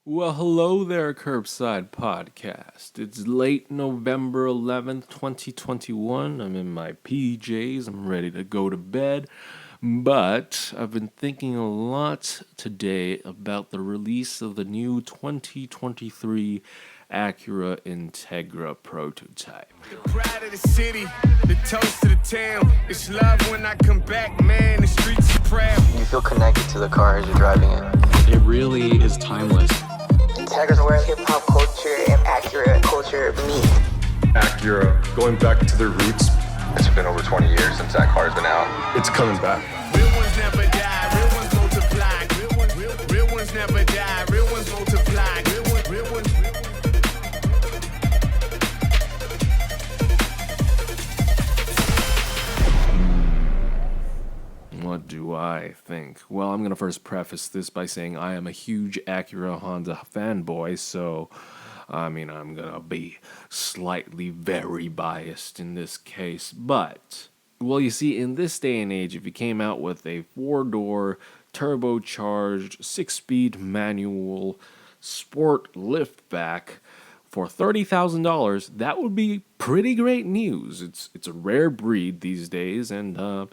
Well, hello there, Curbside Podcast. It's late November 11th, 2021. I'm in my PJs. I'm ready to go to bed. But I've been thinking a lot today about the release of the new 2023 Acura Integra Prototype. The pride of the city, the toast of the town. It's love when I come back, man. The streets are proud. You feel connected to the car as you're driving it. It really is timeless. Integra's where hip-hop culture and Acura culture meet. Acura, going back to their roots. It's been over 20 years since that car's been out. It's coming back. Real ones never die, real ones multiply. Real ones never die, real ones multiply. Real ones. What do I think? Well, I'm going to first preface this by saying I am a huge Acura Honda fanboy, so I'm going to be slightly very biased in this case. But, well, you see, in this day and age, if you came out with a four-door, turbocharged, 6-speed manual sport liftback for $30,000, that would be pretty great news. It's a rare breed these days, and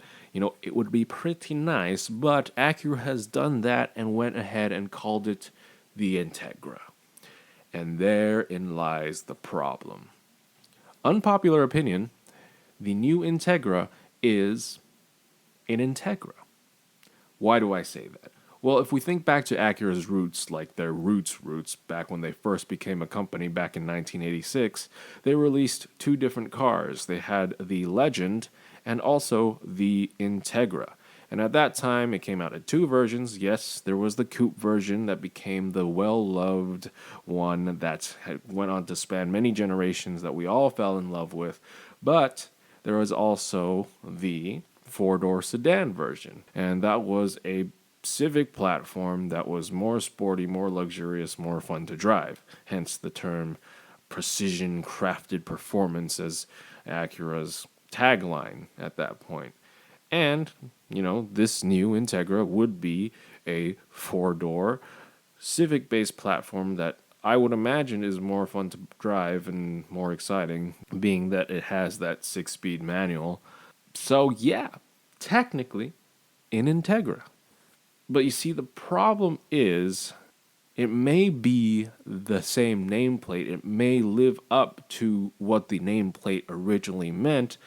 it would be pretty nice, but Acura has done that and went ahead and called it the Integra. And therein lies the problem. Unpopular opinion, the new Integra is an Integra. Why do I say that? Well, if we think back to Acura's roots, like their roots, back when they first became a company back in 1986, they released two different cars. They had the Legend and also the Integra. And at that time, it came out in two versions. Yes, there was the coupe version that became the well-loved one that went on to span many generations that we all fell in love with. But there was also the four-door sedan version. And that was a Civic platform that was more sporty, more luxurious, more fun to drive. Hence the term precision crafted performance as Acura's tagline at that point. And, this new Integra would be a four-door Civic-based platform that I would imagine is more fun to drive and more exciting, being that it has that 6-speed manual. So yeah, technically, an Integra. But you see, the problem is it may be the same nameplate. It may live up to what the nameplate originally meant.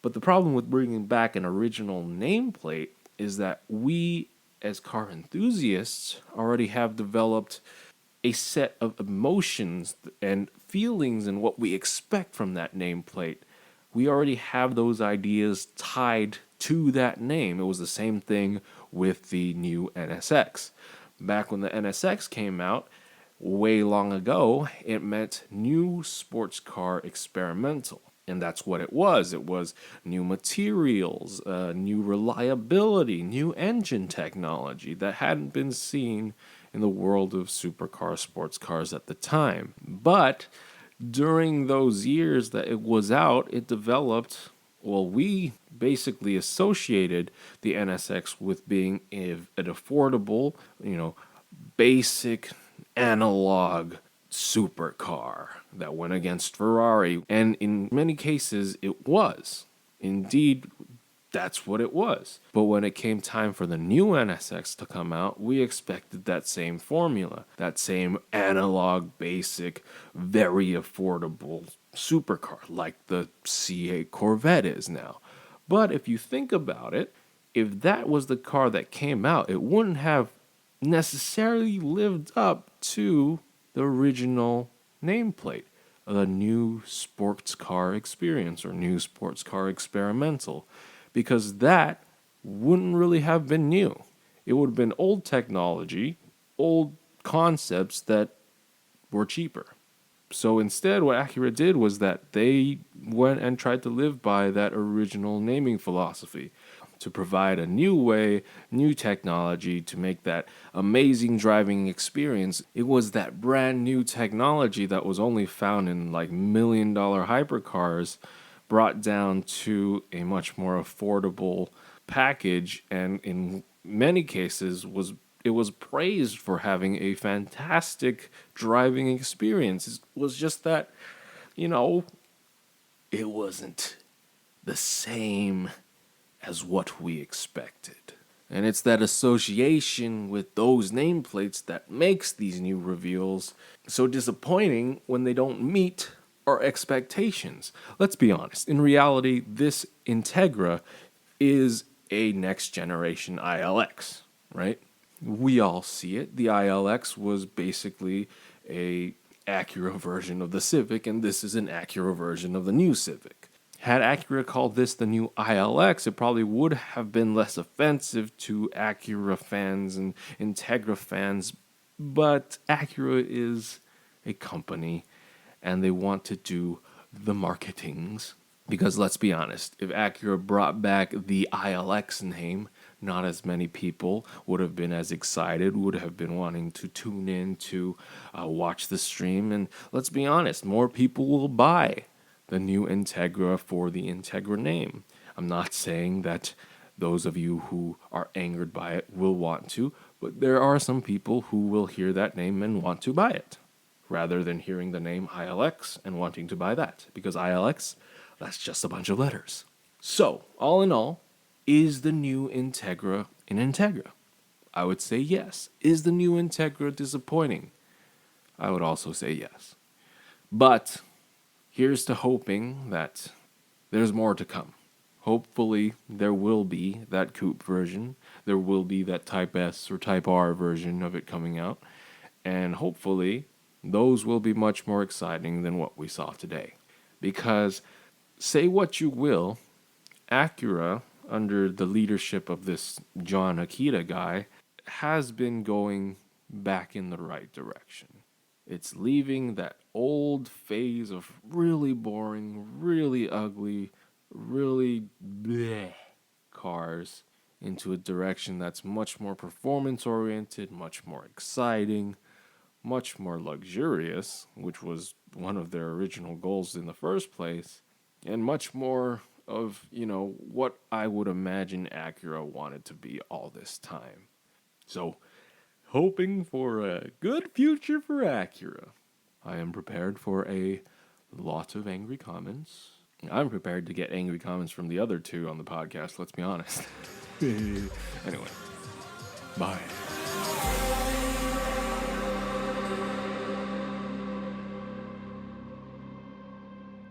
But the problem with bringing back an original nameplate is that we, as car enthusiasts, already have developed a set of emotions and feelings and what we expect from that nameplate. We already have those ideas tied to that name. It was the same thing with the new NSX. Back when the NSX came out, way long ago, it meant new sports car experimental. And that's what it was. It was new materials, new reliability, new engine technology that hadn't been seen in the world of supercar sports cars at the time. But during those years that it was out, it developed, we basically associated the NSX with being an affordable, basic analog supercar that went against Ferrari. And in many cases, it was. Indeed, that's what it was. But when it came time for the new NSX to come out, we expected that same formula, that same analog, basic, very affordable supercar, like the C8 Corvette is now. But if you think about it, if that was the car that came out, it wouldn't have necessarily lived up to the original nameplate, the new sports car experience or new sports car experimental, because that wouldn't really have been new. It would have been old technology, old concepts that were cheaper. So instead, what Acura did was that they went and tried to live by that original naming philosophy to provide a new way, new technology to make that amazing driving experience. It was that brand new technology that was only found in like $1 million hypercars brought down to a much more affordable package, and in many cases was it was praised for having a fantastic driving experience. It was just that, it wasn't the same as what we expected. And it's that association with those nameplates that makes these new reveals so disappointing when they don't meet our expectations. Let's be honest. In reality, this Integra is a next generation ILX, right? We all see it. The ILX was basically a Acura version of the Civic, and this is an Acura version of the new Civic. Had Acura called this the new ILX, it probably would have been less offensive to Acura fans and Integra fans, but Acura is a company, and they want to do the marketings. Because let's be honest, if Acura brought back the ILX name, not as many people would have been as excited, would have been wanting to tune in to watch the stream. And let's be honest, more people will buy the new Integra for the Integra name. I'm not saying that those of you who are angered by it will want to, but there are some people who will hear that name and want to buy it, rather than hearing the name ILX and wanting to buy that. Because ILX, that's just a bunch of letters. So, all in all, is the new Integra an Integra? I would say yes. Is the new Integra disappointing? I would also say yes. But here's to hoping that there's more to come. Hopefully, there will be that coupe version. There will be that Type S or Type R version of it coming out. And hopefully, those will be much more exciting than what we saw today. Because, say what you will, Acura, under the leadership of this John Akita guy, has been going back in the right direction. It's leaving that old phase of really boring, really ugly, really bleh cars into a direction that's much more performance-oriented, much more exciting, much more luxurious, which was one of their original goals in the first place, and much more of, what I would imagine Acura wanted to be all this time. So, hoping for a good future for Acura. I am prepared for a lot of angry comments. I'm prepared to get angry comments from the other two on the podcast, let's be honest. Anyway, bye.